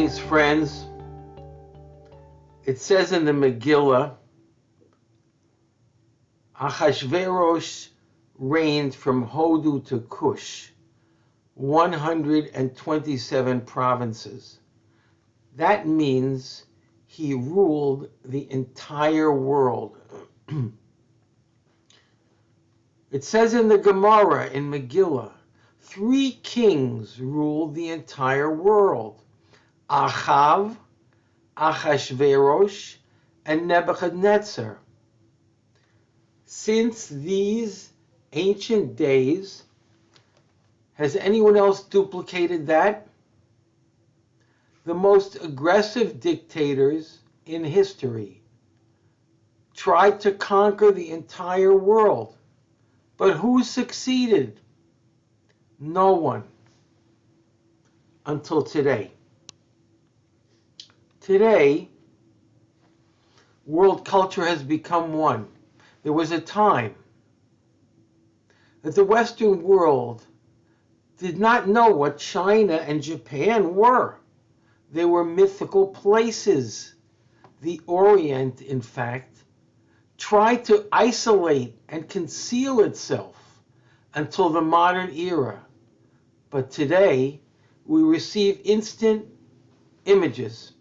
Greetings, friends. It says in the Megillah, Achashverosh reigned from Hodu to Cush, 127 provinces. That means he ruled the entire world. It says in the Gemara in Megillah, 3 kings ruled the entire world: Achav, Achashverosh, and Nebuchadnezzar. Since these ancient days, has anyone else duplicated that? The most aggressive dictators in history tried to conquer the entire world. But who succeeded? No one. Until today. Today, world culture has become one. There was a time that the Western world did not know what China and Japan were. They were mythical places. The Orient, in fact, tried to isolate and conceal itself until the modern era. But today, we receive instant images,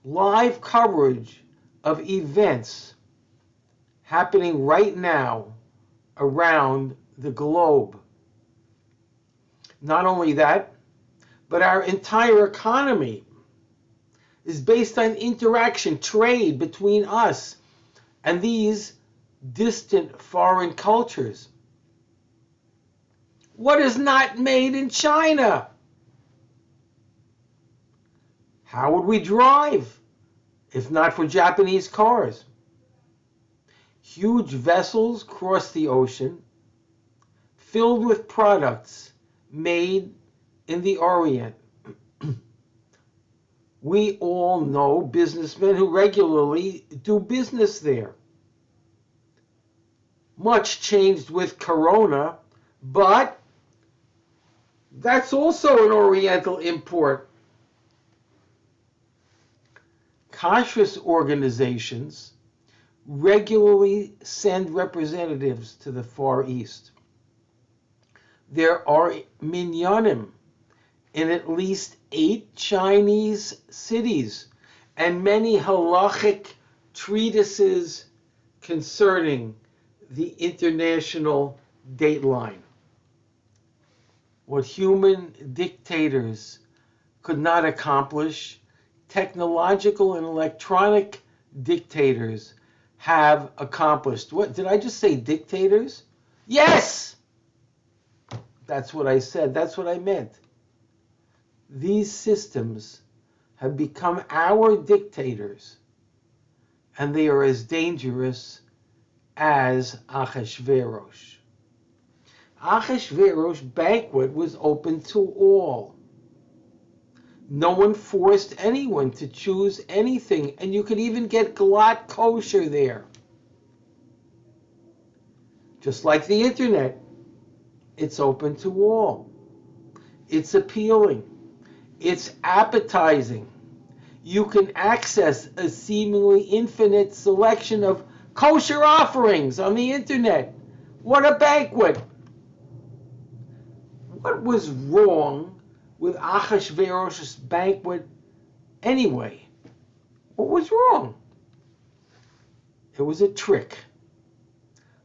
live coverage of events happening right now around the globe. Not only that, but our entire economy is based on interaction, trade between us and these distant foreign cultures. What is not made in China? How would we drive if not for Japanese cars? Huge vessels cross the ocean filled with products made in the Orient. We all know businessmen who regularly do business there. Much changed with Corona, but that's also an Oriental import. Kashrus organizations regularly send representatives to the Far East. There are minyanim in at least 8 Chinese cities and many halachic treatises concerning the international dateline. What human dictators could not accomplish, technological and electronic dictators have accomplished. What did I just say? Dictators? Yes! That's what I said. That's what I meant. These systems have become our dictators, and they are as dangerous as Achashverosh. Achashverosh's banquet was open to all. No one forced anyone to choose anything, and you could even get glatt kosher there. Just like the internet, it's open to all. It's appealing. It's appetizing. You can access a seemingly infinite selection of kosher offerings on the internet. What a banquet! What was wrong with Achashverosh's banquet anyway? What was wrong? It was a trick,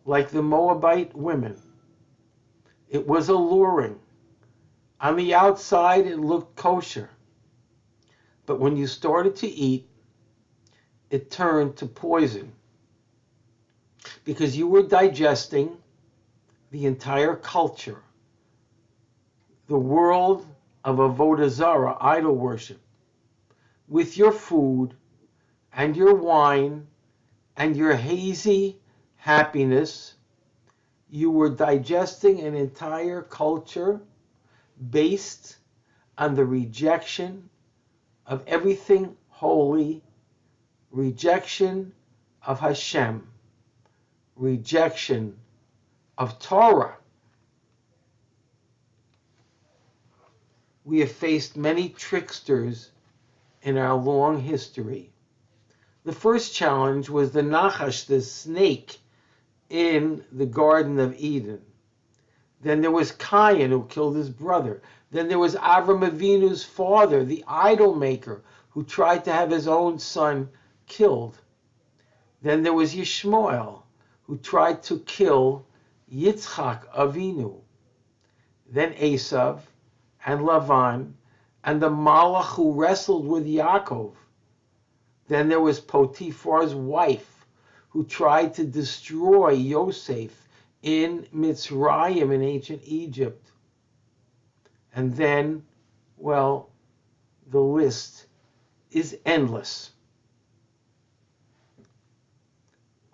like the Moabite women. It was alluring. On the outside, it looked kosher. But when you started to eat, it turned to poison. Because you were digesting the entire culture, the world of Avodah Zarah, idol worship, with your food and your wine and your hazy happiness. You were digesting an entire culture based on the rejection of everything holy, rejection of Hashem, rejection of Torah. We have faced many tricksters in our long history. The first challenge was the Nachash, the snake, in the Garden of Eden. Then there was Cain, who killed his brother. Then there was Avram Avinu's father, the idol maker, who tried to have his own son killed. Then there was Yishmael, who tried to kill Yitzchak Avinu. Then Esav and Lavan and the Malach who wrestled with Yaakov. Then there was Potiphar's wife, who tried to destroy Yosef in Mitzrayim in ancient Egypt. And then, well, the list is endless.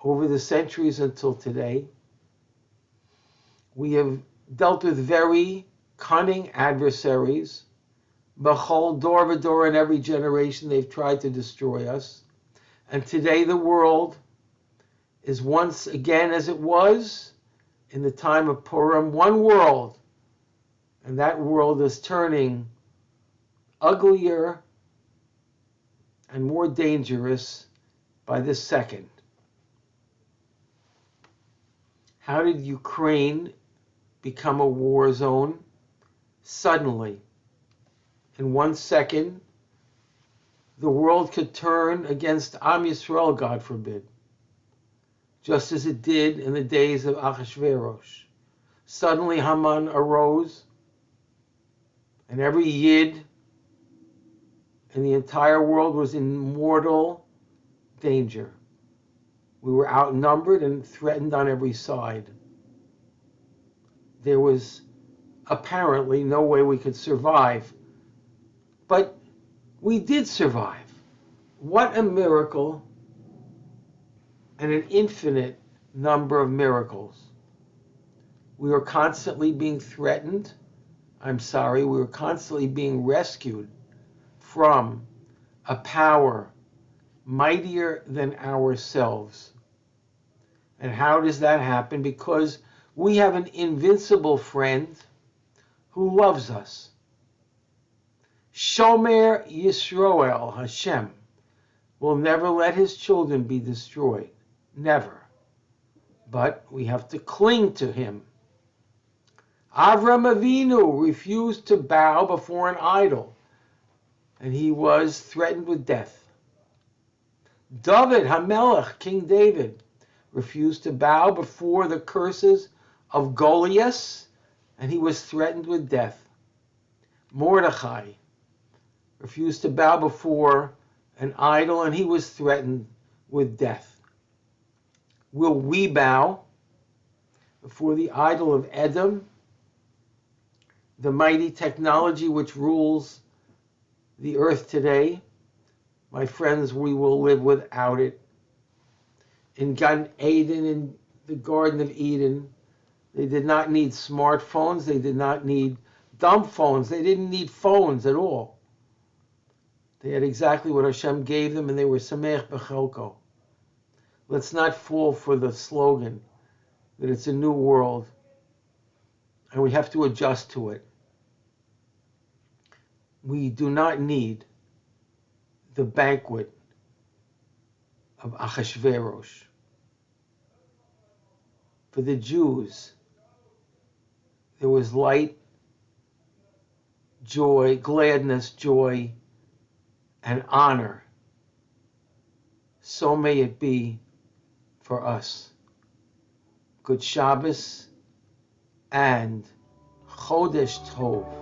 Over the centuries until today, we have dealt with very cunning adversaries. B'chol dor v'dor, in every generation they've tried to destroy us. And today the world is once again as it was in the time of Purim, one world. And that world is turning uglier and more dangerous by the second. How did Ukraine become a war zone? Suddenly, in 1 second, the world could turn against Am Yisrael, God forbid, just as it did in the days of Achashverosh. Suddenly Haman arose, and every Yid in the entire world was in mortal danger. We were outnumbered and threatened on every side. There was apparently no way we could survive. But we did survive. What a miracle, and an infinite number of miracles. We were constantly being threatened. We were constantly being rescued from a power mightier than ourselves. And how does that happen? Because we have an invincible friend who loves us. Shomer Yisroel, Hashem, will never let his children be destroyed. Never. But we have to cling to him. Avram Avinu refused to bow before an idol, and he was threatened with death. David HaMelech, King David, refused to bow before the curses of Goliath, and he was threatened with death. Mordechai refused to bow before an idol, and he was threatened with death. Will we bow before the idol of Edom, the mighty technology which rules the earth today? My friends, we will live without it. In Gan Eden, in the Garden of Eden, they did not need smartphones. They did not need dumb phones. They didn't need phones at all. They had exactly what Hashem gave them, and they were Sameach B'chelko. Let's not fall for the slogan that it's a new world, and we have to adjust to it. We do not need the banquet of Achashverosh. For the Jews, there was light, joy, gladness, joy, and honor. So may it be for us. Good Shabbos and Chodesh Tov.